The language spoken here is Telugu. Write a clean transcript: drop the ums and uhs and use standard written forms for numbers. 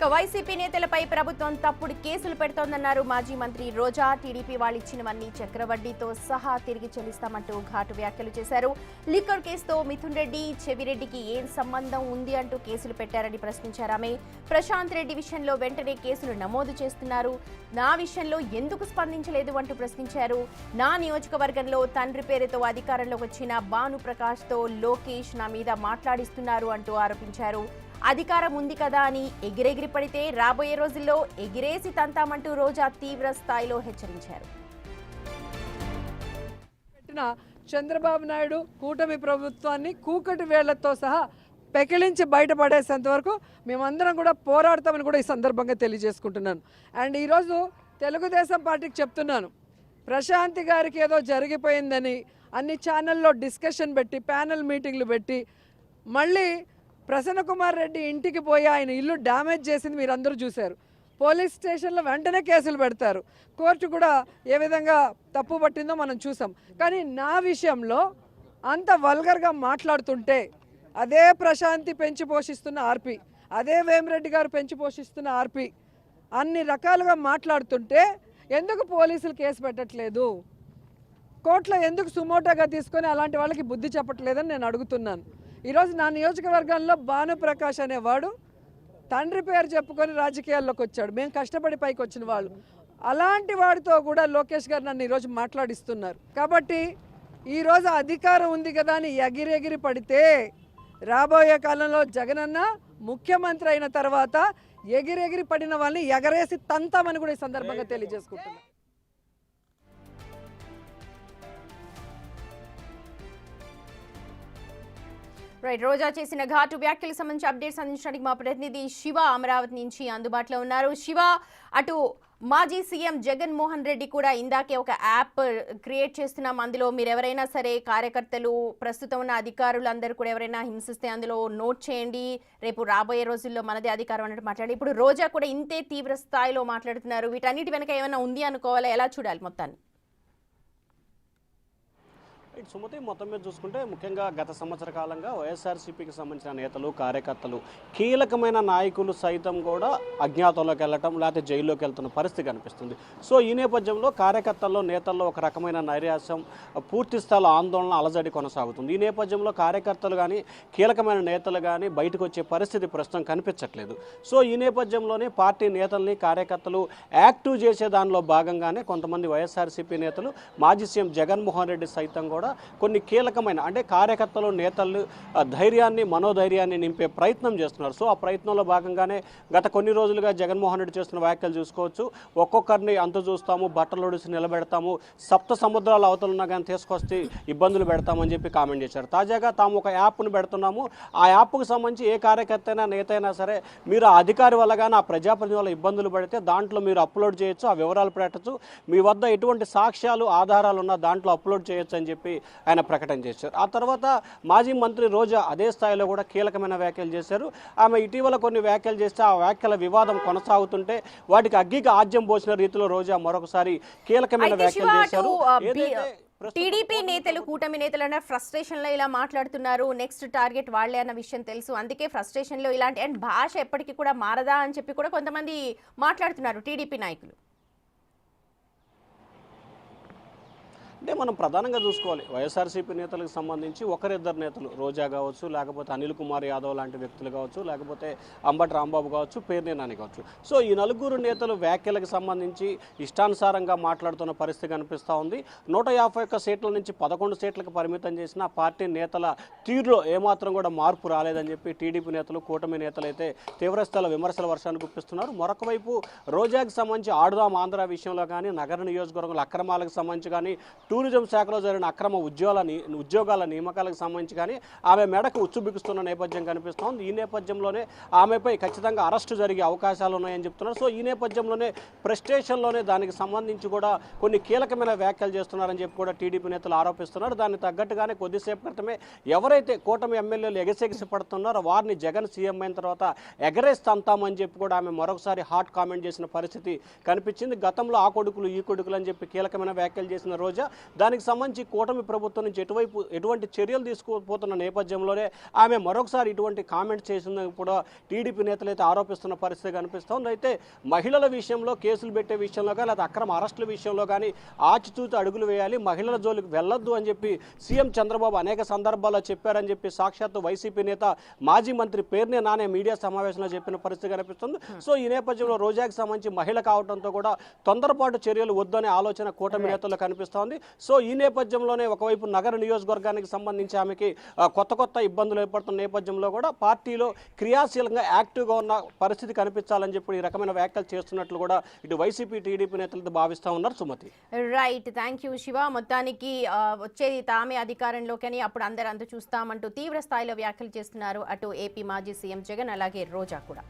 వైసీపీ నేతలపై ప్రభుత్వం తప్పుడు కేసులు పెడుతోందన్నారు మాజీ మంత్రి రోజా. టీడీపీ వాళ్ళు ఇచ్చినవన్నీ చక్రవడ్డీతో సహా తిరిగి చెల్లిస్తామంటూ ఘాటు వ్యాఖ్యలు చేశారు. లిక్కర్ కేసుతో మిథున్ రెడ్డి, చెవిరెడ్డికి ఏం సంబంధం ఉంది అంటూ కేసులు పెట్టారని ప్రశ్నించారు ఆమె. ప్రశాంత్ రెడ్డి విషయంలో వెంటనే కేసులు నమోదు చేస్తున్నారు, నా విషయంలో ఎందుకు స్పందించలేదు అంటూ ప్రశ్నించారు. నా నియోజకవర్గంలో తండ్రి పేరుతో అధికారంలోకి వచ్చిన భానుప్రకాష్తో లోకేష్ నా మీద మాట్లాడిస్తున్నారు అంటూ ఆరోపించారు. అధికారం ఉంది కదా అని ఎగిరెగిరి పడితే రాబోయే రోజుల్లో ఎగిరేసి తంతామంటూ రోజా తీవ్ర స్థాయిలో హెచ్చరించారు. చంద్రబాబు నాయుడు కూటమి ప్రభుత్వాన్ని కూకటి వేళ్లతో సహా పెకిలించి బయటపడేసేంత వరకు మేమందరం కూడా పోరాడతామని కూడా ఈ సందర్భంగా తెలియజేసుకుంటున్నాను. అండ్ ఈరోజు తెలుగుదేశం పార్టీకి చెప్తున్నాను, ప్రశాంతి గారికి ఏదో జరిగిపోయిందని అన్ని ఛానల్లో డిస్కషన్ పెట్టి ప్యానెల్ మీటింగ్లు పెట్టి మళ్ళీ ప్రసన్న కుమార్ రెడ్డి ఇంటికి పోయి ఆయన ఇల్లు డ్యామేజ్ చేసింది మీరందరూ చూశారు. పోలీస్ స్టేషన్లో వెంటనే కేసులు పెడతారు, కోర్టు కూడా ఏ విధంగా తప్పు పట్టిందో మనం చూసాం. కానీ నా విషయంలో అంత వల్గర్గా మాట్లాడుతుంటే అదే ప్రశాంతి పెంచి పోషిస్తున్న ఆర్పి, అదే వేమిరెడ్డి గారు పెంచి పోషిస్తున్న ఆర్పి అన్ని రకాలుగా మాట్లాడుతుంటే ఎందుకు పోలీసులు కేసు పెట్టట్లేదు, కోర్టులో ఎందుకు సుమోటోగా తీసుకొని అలాంటి వాళ్ళకి బుద్ధి చెప్పట్లేదని నేను అడుగుతున్నాను. ఈరోజు నా నియోజకవర్గంలో భానుప్రకాష్ అనేవాడు తండ్రి పేరు చెప్పుకొని రాజకీయాల్లోకి వచ్చాడు, మేము కష్టపడి పైకి వచ్చిన వాళ్ళు. అలాంటి వాడితో కూడా లోకేష్ గారు నన్ను ఈరోజు మాట్లాడిస్తున్నారు. కాబట్టి ఈరోజు అధికారం ఉంది కదా అని ఎగిరెగిరి పడితే రాబోయే కాలంలో జగనన్న ముఖ్యమంత్రి అయిన తర్వాత ఎగిరెగిరి పడిన వాళ్ళని ఎగరేసి తంతామని కూడా ఈ సందర్భంగా తెలియజేసుకుంటున్నాను. రైట్, రోజా చేసిన ఘాటు వ్యాఖ్యలకు సంబంధించి అప్డేట్స్ అందించడానికి మా ప్రతినిధి శివ అమరావతి నుంచి అందుబాటులో ఉన్నారు. శివ, అటు మాజీ సీఎం జగన్మోహన్ రెడ్డి కూడా ఇందాకే ఒక యాప్ క్రియేట్ చేస్తున్నాం, అందులో మీరు ఎవరైనా సరే కార్యకర్తలు, ప్రస్తుతం ఉన్న అధికారులు అందరూ కూడా ఎవరైనా హింసిస్తే అందులో నోట్ చేయండి, రేపు రాబోయే రోజుల్లో మనదే అధికారం అన్నట్టు మాట్లాడి ఇప్పుడు రోజా కూడా ఇంతే తీవ్ర స్థాయిలో మాట్లాడుతున్నారు. వీటన్నిటి వెనక ఏమైనా ఉంది అనుకోవాలా, ఎలా చూడాలి మొత్తాన్ని? సుమతి, మొత్తం మీద చూసుకుంటే ముఖ్యంగా గత సంవత్సర కాలంగా వైఎస్ఆర్సీపీకి సంబంధించిన నేతలు, కార్యకర్తలు, కీలకమైన నాయకులు సైతం కూడా అజ్ఞాతంలోకి వెళ్ళటం లేకపోతే జైల్లోకి వెళ్తున్న పరిస్థితి కనిపిస్తుంది. సో ఈ నేపథ్యంలో కార్యకర్తల్లో, నేతల్లో ఒక రకమైన నైరాశ్యం, పూర్తి స్థాయిలో ఆందోళన, అలజడి కొనసాగుతుంది. ఈ నేపథ్యంలో కార్యకర్తలు కానీ, కీలకమైన నేతలు కానీ బయటకు వచ్చే పరిస్థితి ప్రస్తుతం కనిపించట్లేదు. సో ఈ నేపథ్యంలోనే పార్టీ నేతల్ని, కార్యకర్తలు యాక్టివ్ చేసే దానిలో భాగంగానే కొంతమంది వైఎస్ఆర్సీపీ నేతలు, మాజీ సీఎం జగన్మోహన్ రెడ్డి సైతం కూడా కొన్ని కీలకమైన అంటే కార్యకర్తలు, నేతలు ధైర్యాన్ని, మనోధైర్యాన్ని నింపే ప్రయత్నం చేస్తున్నారు. సో ఆ ప్రయత్నంలో భాగంగానే గత కొన్ని రోజులుగా జగన్మోహన్ రెడ్డి చేస్తున్న వ్యాఖ్యలు చూసుకోవచ్చు. ఒక్కొక్కరిని అంత చూస్తాము, బట్టలు ఒడిసి నిలబెడతాము, సప్త సముద్రాల అవతలున్నా కానీ తీసుకొస్తే ఇబ్బందులు పెడతామని చెప్పి కామెంట్ చేశారు. తాజాగా తాము ఒక యాప్ను పెడుతున్నాము, ఆ యాప్కు సంబంధించి ఏ కార్యకర్త అయినా, నేత అయినా సరే మీరు ఆ అధికారి వల్ల కానీ, ఆ ప్రజాప్రతినిధి వల్ల ఇబ్బందులు పడితే దాంట్లో మీరు అప్లోడ్ చేయొచ్చు, ఆ వివరాలు పెట్టచ్చు, మీ వద్ద ఎటువంటి సాక్ష్యాలు, ఆధారాలు ఉన్నా దాంట్లో అప్లోడ్ చేయొచ్చు అని చెప్పి ఆయన ప్రకటన చేశారు. ఆ తర్వాత మాజీ మంత్రి రోజా అదే స్థాయిలో కూడా కీలకమైన వ్యాఖ్యలు చేశారు. ఆమె ఇటీవల కొన్ని వ్యాఖ్యలు చేస్తే ఆ వ్యాఖ్యల వివాదం కొనసాగుతుంటే వాటికి అగ్గికి ఆజ్యం పోసిన రీతిలో రోజా మరొకసారి కీలకమైన వ్యాఖ్యలు చేశారు. టీడీపీ నేతలు, కూటమి నేతలు అన్న ఫ్రస్ట్రేషన్ లో ఇలా మాట్లాడుతున్నారు, నెక్స్ట్ టార్గెట్ వాళ్లే అన్న విషయం తెలుసు, అందుకే ఫ్రస్ట్రేషన్ లో ఇలాంటి అండ్ భాష ఎప్పటికీ కూడా మారదా అని చెప్పి కూడా కొంతమంది మాట్లాడుతున్నారు టీడీపీ నాయకులు. అంటే మనం ప్రధానంగా చూసుకోవాలి, వైఎస్ఆర్సీపీ నేతలకు సంబంధించి ఒకరిద్దరు నేతలు, రోజా కావచ్చు, లేకపోతే అనిల్ కుమార్ యాదవ్ లాంటి వ్యక్తులు కావచ్చు, లేకపోతే అంబటి రాంబాబు కావచ్చు, పేర్ని నాని కావచ్చు. సో ఈ నలుగురు నేతలు వ్యాఖ్యలకు సంబంధించి ఇష్టానుసారంగా మాట్లాడుతున్న పరిస్థితి కనిపిస్తూ ఉంది. 151 సీట్ల నుంచి 11 సీట్లకు పరిమితం చేసిన పార్టీ నేతల తీరులో ఏమాత్రం కూడా మార్పు రాలేదని చెప్పి టీడీపీ నేతలు, కూటమి నేతలు అయితే తీవ్రస్థాయిలో విమర్శల వర్షాన్ని గుప్పిస్తున్నారు. మరొక వైపు రోజాకి సంబంధించి ఆడుదాం ఆంధ్ర విషయంలో కానీ, నగర నియోజకవర్గంలో అక్రమాలకు సంబంధించి కానీ, టూరిజం శాఖలో జరిగిన అక్రమ ఉద్యోగాల నియామకాలకు సంబంధించి కానీ ఆమె మెడకు ఉచ్చు బిగుస్తున్న నేపథ్యం కనిపిస్తోంది. ఈ నేపథ్యంలోనే ఆమెపై ఖచ్చితంగా అరెస్టు జరిగే అవకాశాలు ఉన్నాయని చెప్తున్నారు. సో ఈ నేపథ్యంలోనే ప్రెస్టేషన్లోనే దానికి సంబంధించి కూడా కొన్ని కీలకమైన వ్యాఖ్యలు చేస్తున్నారని చెప్పి కూడా టీడీపీ నేతలు ఆరోపిస్తున్నారు. దానికి తగ్గట్టుగానే కొద్దిసేపు క్రితమే ఎవరైతే కూటమి ఎమ్మెల్యేలు ఎగసెగిసి పడుతున్నారో వారిని జగన్ సీఎం అయిన తర్వాత ఎగరేస్తామని చెప్పి కూడా ఆమె మరొకసారి హాట్ కామెంట్ చేసిన పరిస్థితి కనిపించింది. గతంలో ఆ కొడుకులు, ఈ కొడుకులు అని చెప్పి కీలకమైన వ్యాఖ్యలు చేసిన రోజా దానికి సంబంధించి కూటమి ప్రభుత్వం నుంచి ఎటువంటి చర్యలు తీసుకోపోతున్న నేపథ్యంలోనే ఆమె మరొకసారి ఇటువంటి కామెంట్స్ చేసిందని కూడా టీడీపీ నేతలు అయితే ఆరోపిస్తున్న పరిస్థితి కనిపిస్తోంది. అయితే మహిళల విషయంలో కేసులు పెట్టే విషయంలో కానీ లేదా అక్రమ అరెస్టుల విషయంలో కానీ ఆచితూచి అడుగులు వేయాలి, మహిళల జోలికి వెళ్ళొద్దు అని చెప్పి సీఎం చంద్రబాబు అనేక సందర్భాల్లో చెప్పారని చెప్పి సాక్షాత్తు వైసీపీ నేత మాజీ మంత్రి పేర్ని నానే మీడియా సమావేశంలో చెప్పిన పరిస్థితి కనిపిస్తుంది. సో ఈ నేపథ్యంలో రోజాకి సంబంధించి మహిళ కావడంతో కూడా తొందరపాటు చర్యలు వద్దనే ఆలోచన కూటమి నేతల్లో కనిపిస్తోంది. సో ఈ నేపథ్యంలోనే ఒకవైపు నగర నియోజకవర్గానికి సంబంధించి ఆమెకి కొత్త ఇబ్బందులు ఏర్పడుతున్న నేపథ్యంలో కూడా పార్టీలో క్రియాశీలంగా యాక్టివ్గా ఉన్న పరిస్థితి కనిపించాలని చెప్పి ఈ రకమైన వ్యాఖ్యలు చేస్తున్నట్లు కూడా ఇటు వైసీపీ టీడీపీ నేతలతో భావిస్తూ ఉన్నారు. Sumathi, right, thank you Shiva. మొత్తానికి వచ్చేది తామే అధికారంలోకని అప్పుడు అందరూ చూస్తామంటూ తీవ్ర స్థాయిలో వ్యాఖ్యలు చేస్తున్నారు అటు ఏపీ మాజీ సీఎం జగన్ అలాగే రోజా కూడా.